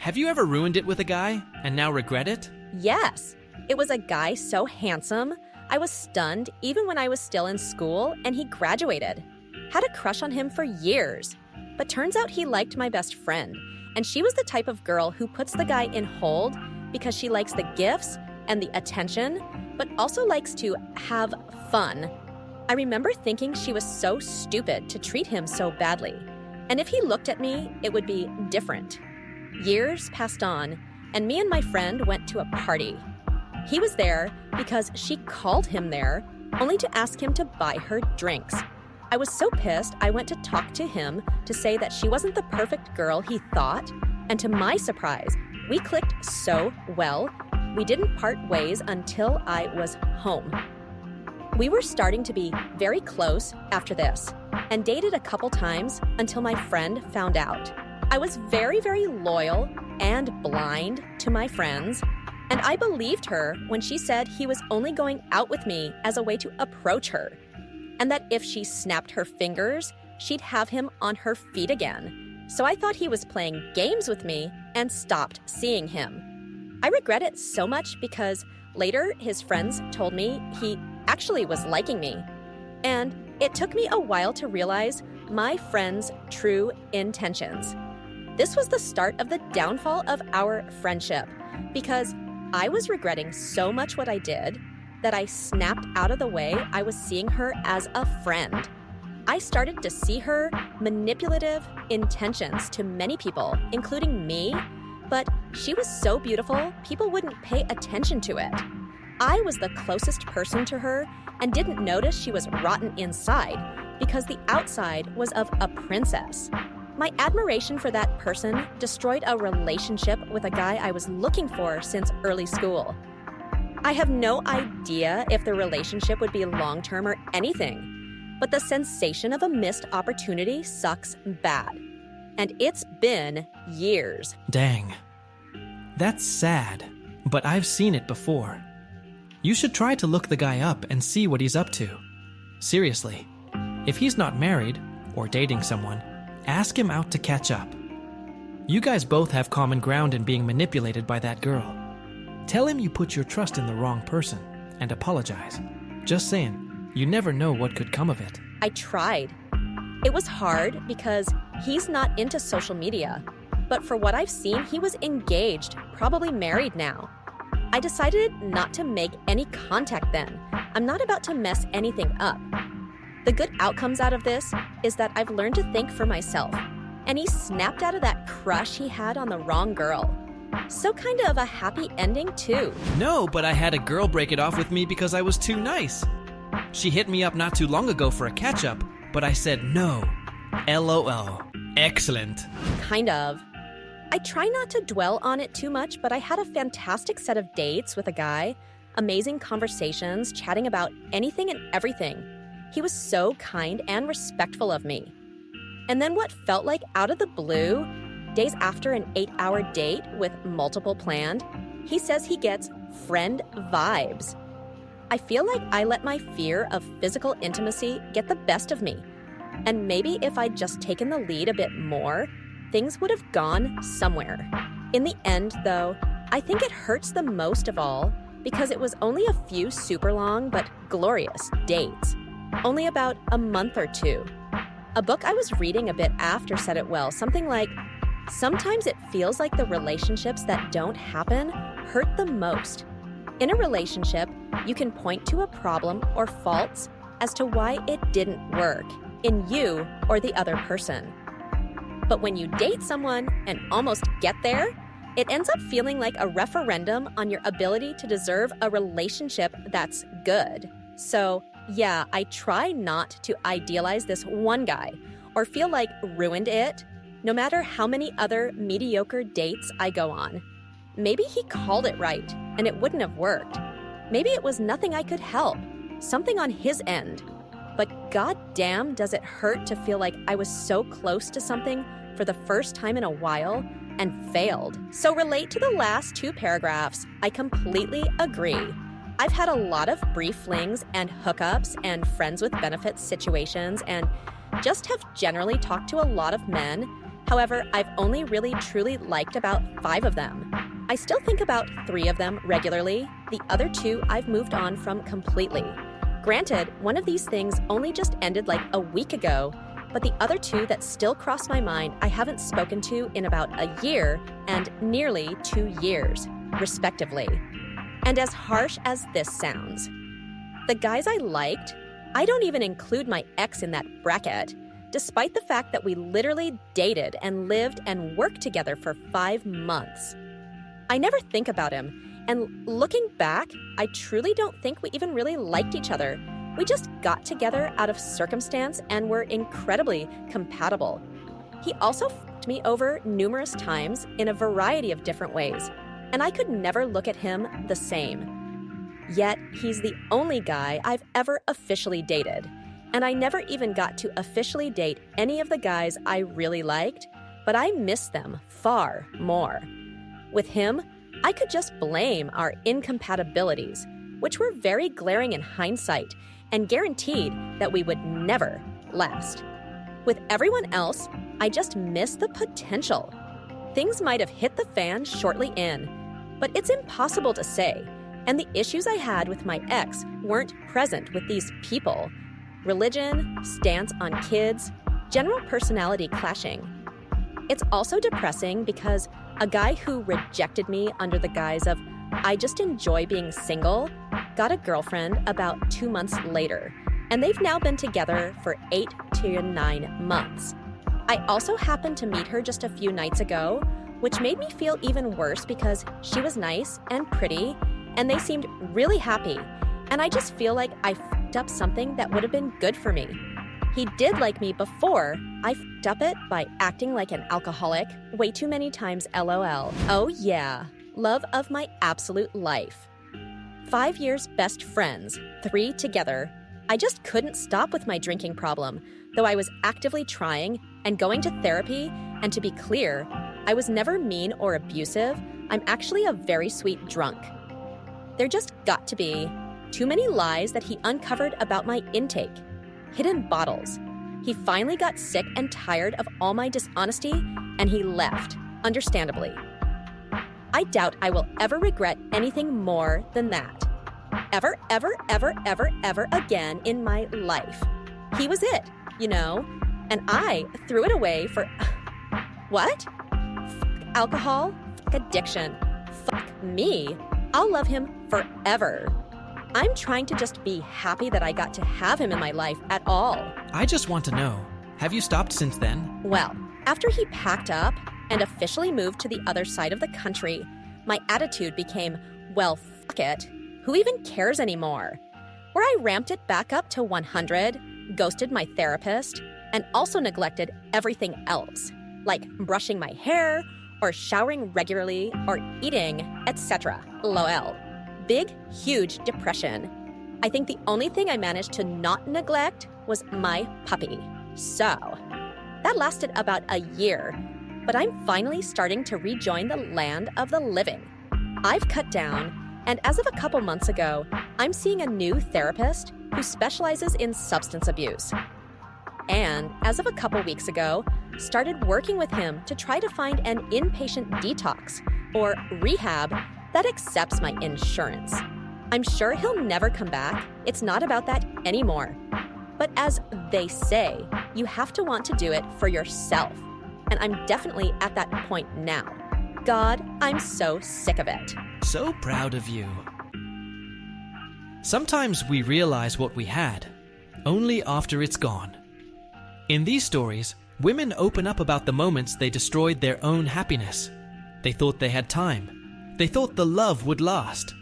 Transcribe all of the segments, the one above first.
Have you ever ruined it with a guy and now regret it? Yes. It was a guy so handsome, I was stunned even when I was still in school and he graduated. Had a crush on him for years. But turns out he liked my best friend, and she was the type of girl who puts the guy in hold because she likes the gifts and the attention, but also likes to have fun. I remember thinking she was so stupid to treat him so badly. And if he looked at me, it would be different. Years passed on, and me and my friend went to a party. He was there because she called him there, only to ask him to buy her drinks. I was so pissed, I went to talk to him to say that she wasn't the perfect girl he thought, and to my surprise, we clicked so well, we didn't part ways until I was home. We were starting to be very close after this, and dated a couple times until my friend found out. I was very, very loyal and blind to my friends, and I believed her when she said he was only going out with me as a way to approach her, and that if she snapped her fingers, she'd have him on her feet again. So I thought he was playing games with me and stopped seeing him. I regret it so much because later his friends told me he actually was liking me. And it took me a while to realize my friend's true intentions. This was the start of the downfall of our friendship because I was regretting so much what I did that I snapped out of the way I was seeing her as a friend. I started to see her manipulative intentions to many people, including me, but she was so beautiful, people wouldn't pay attention to it. I was the closest person to her and didn't notice she was rotten inside because the outside was of a princess. My admiration for that person destroyed a relationship with a guy I was looking for since early school. I have no idea if the relationship would be long-term or anything, but the sensation of a missed opportunity sucks bad. And it's been years. Dang. That's sad, but I've seen it before. You should try to look the guy up and see what he's up to. Seriously, if he's not married or dating someone, ask him out to catch up. You guys both have common ground in being manipulated by that girl. Tell him you put your trust in the wrong person and apologize. Just saying, you never know what could come of it. I tried. It was hard because he's not into social media, but for what I've seen, he was engaged, probably married now. I decided not to make any contact then. I'm not about to mess anything up. The good outcomes out of this is that I've learned to think for myself, and he snapped out of that crush he had on the wrong girl. So kind of a happy ending too. No, but I had a girl break it off with me because I was too nice. She hit me up not too long ago for a catch-up, but I said no. LOL. Excellent. Kind of. I try not to dwell on it too much, but I had a fantastic set of dates with a guy, amazing conversations, chatting about anything and everything. He was so kind and respectful of me. And then what felt like out of the blue, days after an 8-hour date with multiple planned, he says he gets friend vibes. I feel like I let my fear of physical intimacy get the best of me. And maybe if I'd just taken the lead a bit more, things would have gone somewhere. In the end, though, I think it hurts the most of all because it was only a few super long but glorious dates. Only about a month or two. A book I was reading a bit after said it well, something like, sometimes it feels like the relationships that don't happen hurt the most. In a relationship, you can point to a problem or faults as to why it didn't work in you or the other person. But when you date someone and almost get there, it ends up feeling like a referendum on your ability to deserve a relationship that's good. So, yeah, I try not to idealize this one guy or feel like ruined it, no matter how many other mediocre dates I go on. Maybe he called it right and it wouldn't have worked. Maybe it was nothing I could help, something on his end. But goddamn, does it hurt to feel like I was so close to something for the first time in a while and failed. So relate to the last two paragraphs. I completely agree. I've had a lot of brief flings and hookups and friends with benefits situations and just have generally talked to a lot of men, However, I've only really truly liked about 5 of them. I still think about 3 of them regularly. The other 2 I've moved on from completely. Granted, one of these things only just ended like a week ago, but the other 2 that still cross my mind I haven't spoken to in about a year and nearly 2 years, respectively. And as harsh as this sounds, the guys I liked, I don't even include my ex in that bracket, despite the fact that we literally dated and lived and worked together for 5 months. I never think about him, and looking back, I truly don't think we even really liked each other. We just got together out of circumstance and were incredibly compatible. He also f***ed me over numerous times in a variety of different ways, and I could never look at him the same. Yet, he's the only guy I've ever officially dated, and I never even got to officially date any of the guys I really liked, but I miss them far more. With him, I could just blame our incompatibilities, which were very glaring in hindsight and guaranteed that we would never last. With everyone else, I just miss the potential. Things might have hit the fan shortly in, but it's impossible to say, and the issues I had with my ex weren't present with these people. Religion, stance on kids, general personality clashing. It's also depressing because a guy who rejected me under the guise of, I just enjoy being single, got a girlfriend about 2 months later, and they've now been together for 8 to 9 months. I also happened to meet her just a few nights ago, which made me feel even worse because she was nice and pretty, and they seemed really happy, and I just feel like I f***ed up something that would have been good for me. He did like me before. I f***ed up it by acting like an alcoholic way too many times, LOL. Oh yeah, love of my absolute life. 5 years best friends, 3 together. I just couldn't stop with my drinking problem, though I was actively trying and going to therapy, and to be clear, I was never mean or abusive. I'm actually a very sweet drunk. There just got to be too many lies that he uncovered about my intake. Hidden bottles. He finally got sick and tired of all my dishonesty, and he left, understandably. I doubt I will ever regret anything more than that. Ever, ever, ever, ever, ever again in my life. He was it, you know, and I threw it away for... What? Fuck alcohol? Fuck addiction. Fuck me. I'll love him forever. I'm trying to just be happy that I got to have him in my life at all. I just want to know, have you stopped since then? Well, after he packed up and officially moved to the other side of the country, my attitude became, well, fuck it. Who even cares anymore? Where I ramped it back up to 100, ghosted my therapist, and also neglected everything else, like brushing my hair, or showering regularly, or eating, etc. LOL. Big, huge depression. I think the only thing I managed to not neglect was my puppy. So, that lasted about a year, but I'm finally starting to rejoin the land of the living. I've cut down, and as of a couple months ago, I'm seeing a new therapist who specializes in substance abuse. And as of a couple weeks ago, started working with him to try to find an inpatient detox, or rehab, that accepts my insurance. I'm sure he'll never come back. It's not about that anymore. But as they say, you have to want to do it for yourself. And I'm definitely at that point now. God, I'm so sick of it. So proud of you. Sometimes we realize what we had, only after it's gone. In these stories, women open up about the moments they destroyed their own happiness. They thought they had time. They thought the love would last.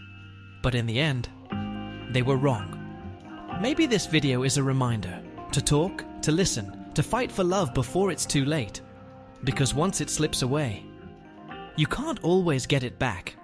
But in the end, they were wrong. Maybe this video is a reminder to talk, to listen, to fight for love before it's too late. Because once it slips away, you can't always get it back.